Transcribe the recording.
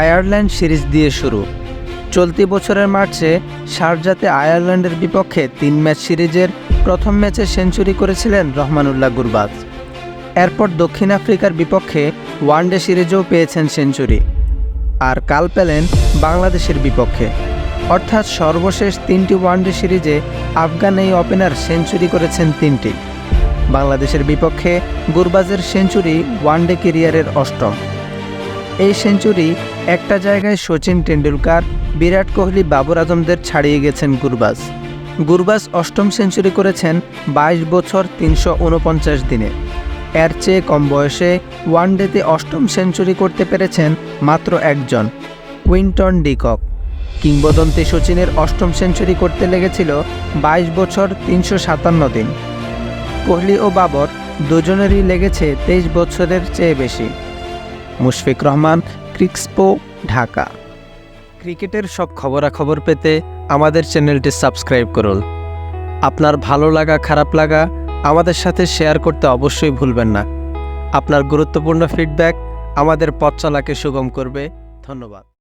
Ireland series দিয়ে শুরু। চলতি বছরের মার্চে শারজাতে আয়ারল্যান্ডের বিপক্ষে 3 ম্যাচ সিরিজের প্রথম ম্যাচে সেঞ্চুরি করেছিলেন রহমানুল্লাহ গুরবাজ। এরপর দক্ষিণ আফ্রিকার বিপক্ষে ওয়ানডে সিরিজেও পেয়েছেন সেঞ্চুরি, আর কাল পেলেন বাংলাদেশের বিপক্ষে। অর্থাৎ সর্বশেষ 3টি ওয়ানডে সিরিজে আফগান এই ওপেনার সেঞ্চুরি করেছেন 3টি। বাংলাদেশের বিপক্ষে গুরবাজের সেঞ্চুরি ওয়ানডে ক্যারিয়ারের 8ম। এই সেঞ্চুরি একটা জায়গায় সচিন টেন্ডুলকার, বিরাট কোহলি, বাবর আজমদের ছাড়িয়ে গেছেন গুরবাজ 8ম সেঞ্চুরি করেছেন 22 বছর 349 দিনে। এর চেয়ে কম বয়সে ওয়ানডেতে 8ম সেঞ্চুরি করতে পেরেছেন মাত্র একজন, কুইন্টন ডি কক। কিংবদন্তি সচিনের 8ম সেঞ্চুরি করতে লেগেছিল 22 বছর 357 দিন। কোহলি ও বাবর দুজনেরই লেগেছে 23 বছরের চেয়ে বেশি। মুশফিক রহমান, ক্রিকস্পো, ঢাকা। ক্রিকেটের সব খবরাখবর পেতে আমাদের চ্যানেলটি সাবস্ক্রাইব করুন। আপনার ভালো লাগা খারাপ লাগা আমাদের সাথে শেয়ার করতে অবশ্যই ভুলবেন না। আপনার গুরুত্বপূর্ণ ফিডব্যাক আমাদের পথ চলাকে সুগম করবে। ধন্যবাদ।